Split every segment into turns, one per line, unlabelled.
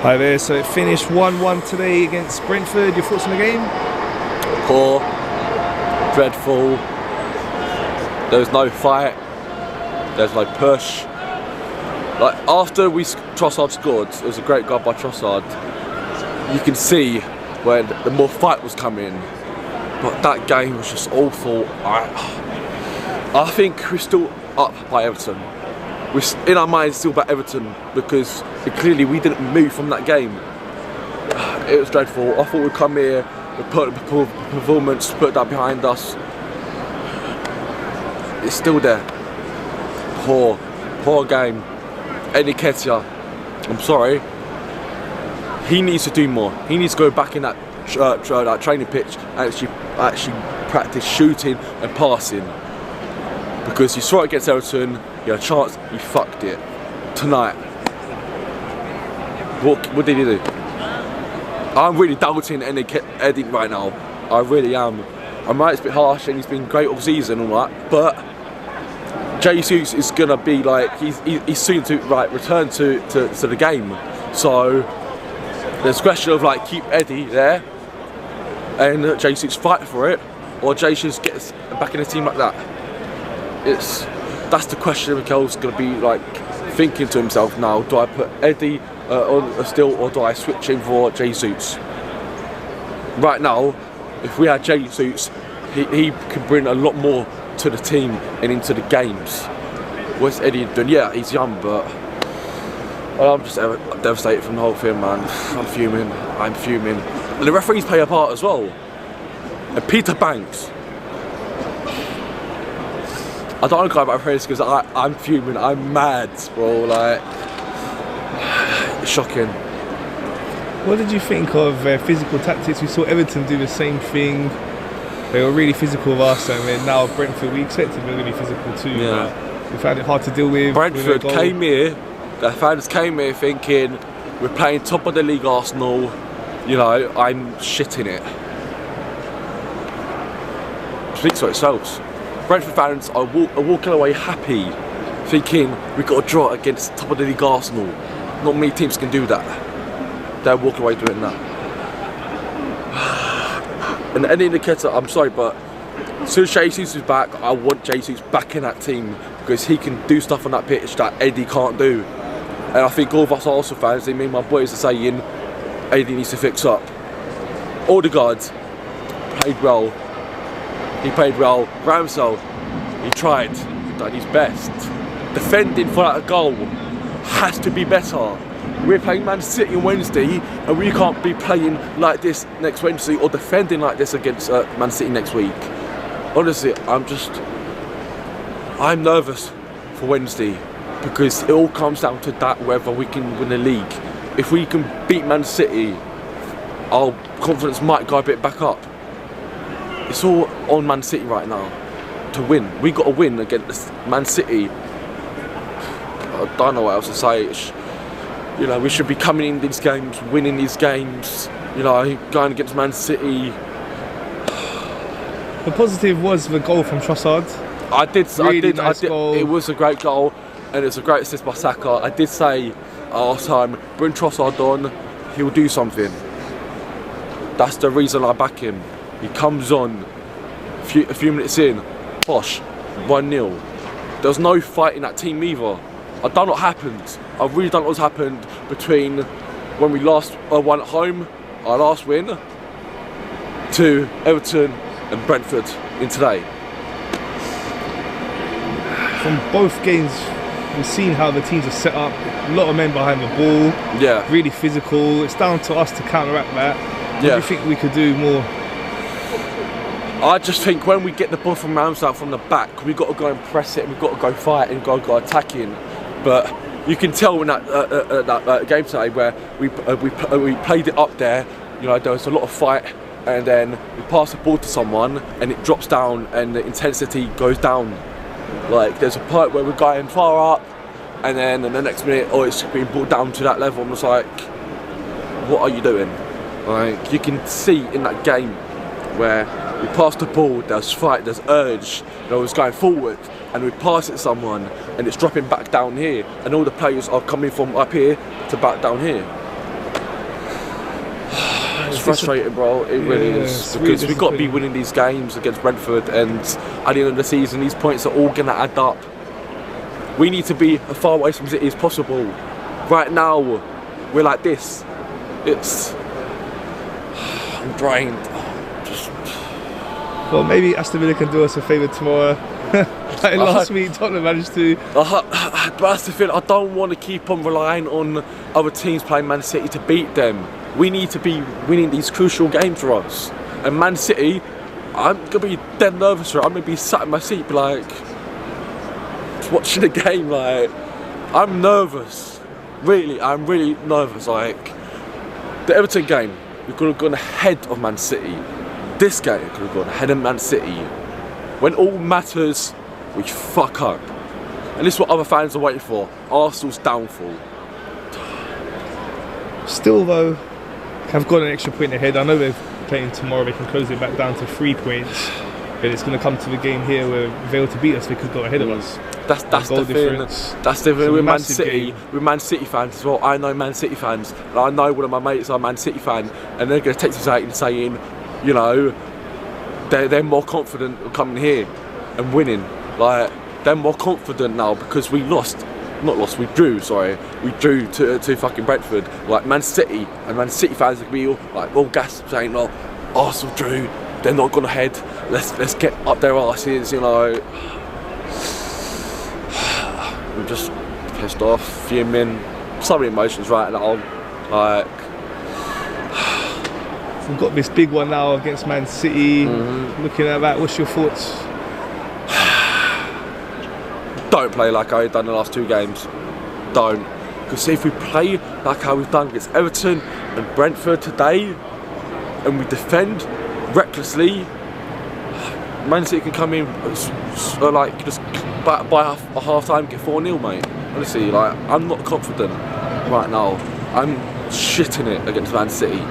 Hi there, so it finished 1-1 today against Brentford. Your thoughts on the game?
Poor, dreadful, there was no fight, there's no push. Like after Trossard scored, it was a great goal by Trossard. You can see when the more fight was coming, but that game was just awful. I think we're still up by Everton. We're in our minds still about Everton because clearly we didn't move from that game. It was dreadful. I thought we'd come here, we'd put the performance, put that behind us. It's still there. Poor game. Eddie Nketiah, I'm sorry. He needs to do more. He needs to go back in that training pitch and actually practice shooting and passing. Because you saw it against Everton, you had a chance, you fucked it. Tonight, what did he do? I'm really doubting Eddie right now. I really am. I know it's a bit harsh and he's been great all season and all that, but Jesus is gonna be like he's soon to return to the game. So there's a question of like keep Eddie there and Jesus fight for it, or Jesus gets back in a team like that. That's the question Mikel's gonna be like thinking to himself now. Do I put Eddie on still, or do I switch him for Jesus? Right now, if we had Jesus, he could bring a lot more to the team and into the games. What's Eddie doing? Yeah, he's young, but I'm just devastated from the whole thing, man. I'm fuming. And the referees play a part as well. And Peter Banks. I don't want to cry about referees because I'm fuming. I'm mad, bro. Like, it's shocking.
What did you think of physical tactics? We saw Everton do the same thing. They were really physical with us, and then now Brentford, we expected them to be really physical too.
Yeah.
But we found it hard to deal with.
Brentford came here, the fans came here thinking we're playing top of the league Arsenal. You know, I'm shitting it. It speaks for itself. Brentford fans are walking away happy, thinking we've got a draw against top of the league Arsenal. Not many teams can do that. They're walking away doing that. And Eddie Nketiah, I'm sorry, but as soon as Jesus is back, I want Jesus back in that team because he can do stuff on that pitch that Eddie can't do. And I think all of us Arsenal fans, me and my boys are saying, Eddie needs to fix up. Odegaard played well. He played well. Ramsdale, he tried. He done his best. Defending for that goal has to be better. We're playing Man City on Wednesday and we can't be playing like this next Wednesday or defending like this against Man City next week. Honestly, I'm nervous for Wednesday because it all comes down to that whether we can win the league. If we can beat Man City, our confidence might go a bit back up. It's all on Man City right now to win. We got to win against Man City. I don't know what else to say. You know, we should be coming in these games, winning these games. You know, going against Man City.
The positive was the goal from Trossard.
I did.
Goal.
It was a great goal, and it's a great assist by Saka. I did say last time, bring Trossard on, he'll do something. That's the reason I back him. He comes on, a few minutes in, posh, 1-0. There was no fight in that team either. I don't know what happened. I really don't know what's happened between when we last won at home, our last win, to Everton and Brentford in today.
From both games, we've seen how the teams are set up. A lot of men behind the ball.
Yeah.
Really physical. It's down to us to counteract that. What do you think we could do more?
I just think when we get the ball from Ramsdale from the back, we've got to go and press it, and we've got to go fight and go attacking. But you can tell in that game today where we played it up there. You know, there was a lot of fight, and then we pass the ball to someone, and it drops down, and the intensity goes down. Like there's a point where we're going far up, and then in the next minute, it's being brought down to that level. I'm just like, what are you doing? Like you can see in that game where we pass the ball, there's fight, there's urge, you know, it's going forward, and we pass it to someone, and it's dropping back down here, and all the players are coming from up here to back down here. frustrating, bro. It really is, because we've got to be winning these games against Brentford, and at the end of the season, these points are all going to add up. We need to be as far away from City as possible. Right now, we're like this. I'm drained.
Well, maybe Aston Villa can do us a favour tomorrow. Like last week, Tottenham managed to.
But that's the thing. I don't want to keep on relying on other teams playing Man City to beat them. We need to be winning these crucial games for us. And Man City, I'm gonna be dead nervous for it. I'm gonna be sat in my seat, like watching the game. Like, I'm nervous. Really, I'm really nervous. Like the Everton game, we could have gone ahead of Man City. This game could have gone ahead of Man City. When all matters, we fuck up. And this is what other fans are waiting for. Arsenal's downfall.
Still though, have got an extra point ahead. I know they're playing tomorrow, they can close it back down to 3 points. But it's going to come to the game here where Vale to beat us, they could go ahead of us.
That's the thing. That's the thing with Man City. With Man City fans as well. I know Man City fans. And I know one of my mates are a Man City fan, and they're going to text us out and saying, you know, they're more confident of coming here and winning. Like, they're more confident now because we drew to fucking Brentford. Like, Man City and Man City fans will be all gas saying, oh, Arsenal drew, they're not gone ahead, let's get up their arses, you know. I'm just pissed off, fuming, so many emotions right now. Like,
we've got this big one now against Man City. Looking at that, what's your thoughts?
Don't play like how we've done the last 2 games. Don't. Because if we play like how we've done against Everton and Brentford today, and we defend recklessly, Man City can come in like just by a half time get 4-0, mate. Honestly, like, I'm not confident right now. I'm shitting it against Man City.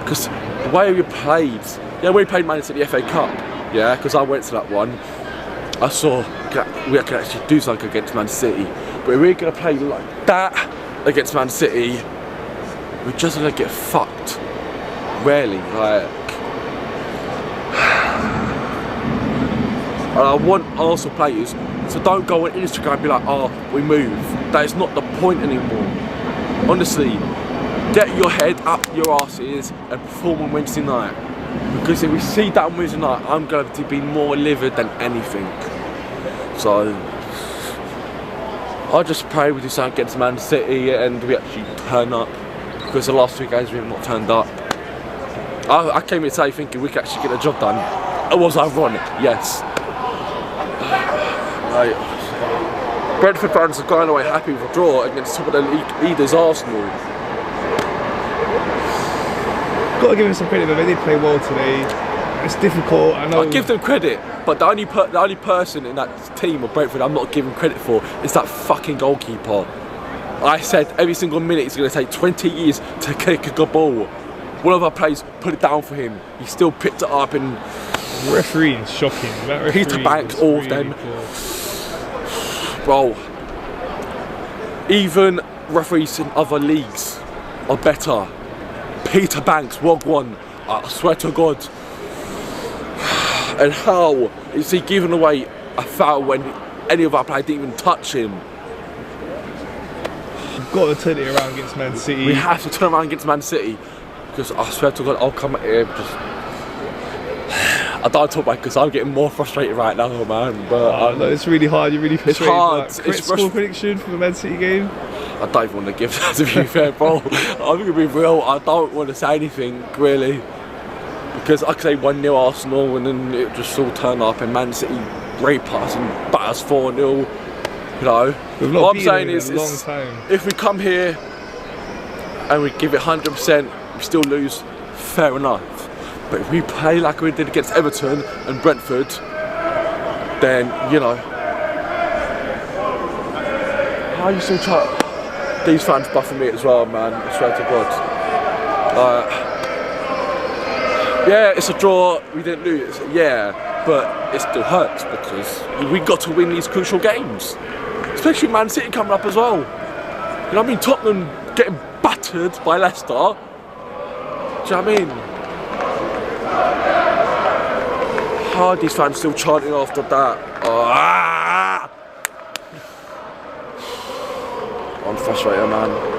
Because the way we played, we played Man City FA Cup, because I went to that one. I saw we could actually do something against Man City, but if we're going to play like that against Man City, we're just going to get fucked. Really, like. And I want Arsenal players to don't go on Instagram and be like, oh, we move. That is not the point anymore. Honestly, get your head up your asses and perform on Wednesday night. Because if we see that on Wednesday night, I'm going to be more livid than anything. So, I just pray we do something against Man City and we actually turn up. Because the last 2 games we have not turned up. I came here today thinking we could actually get the job done. Was I wrong? Yes. Brentford fans are going away happy with a draw against top of the leaders Arsenal.
Got to give them some credit, but they did play well today. It's difficult, I know.
I give them credit, but the only person in that team of Brentford I'm not giving credit for is that fucking goalkeeper. I said every single minute it's going to take 20 years to kick a good ball. One of our players put it down for him. He still picked it up and.
Referee is shocking.
Peter Banks, all of them. Bro, even referees in other leagues are better. Peter Banks, Wagwan, I swear to God. And how is he giving away a foul when any of our players didn't even touch him?
We've got to turn it around against Man City.
We have to turn around against Man City. Because I swear to God, I'll come at him I don't talk about it because I'm getting more frustrated right now, man. But
no, it's really hard. You're really frustrated.
It's hard.
It's score prediction for the Man City game.
I don't even want to give that, to be fair, bro. I'm going to be real. I don't want to say anything really, because I could say 1-0 Arsenal and then it just all turn up and Man City rape us and bat us 4-0. You know. What I'm saying is, if we come here and we give it 100%, we still lose. Fair enough. But if we play like we did against Everton and Brentford, then, you know, how are you still trying? These fans buffing me as well, man, I swear to God. Yeah, it's a draw, we didn't lose, but it still hurts because we got to win these crucial games. Especially Man City coming up as well. You know what I mean? Tottenham getting battered by Leicester. Do you know what I mean? Cardi's fans still chanting after that. I'm frustrated, man.